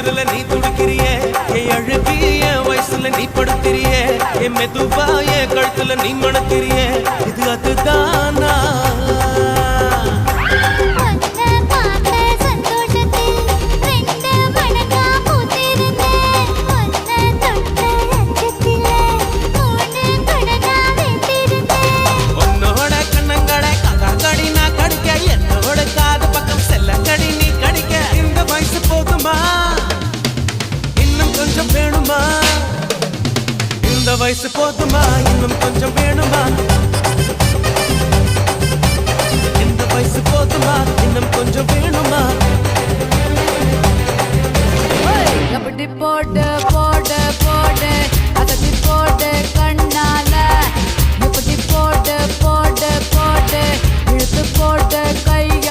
தொடுறதுல நீ துடிக்கிறியே என் அழுகி என் வயசுல நீ படுத்திரியே என் மெதுவா என் கழுத்துல நீ மணக்கிறியே இது அதுதானா இந்த வயசு போதுமா இன்னும் கொஞ்சம் வேணுமா இந்த வயசு போதுமா இன்னும் கொஞ்சம் வேணுமா அப்படி போடு போடு போடு அதட்டி போடு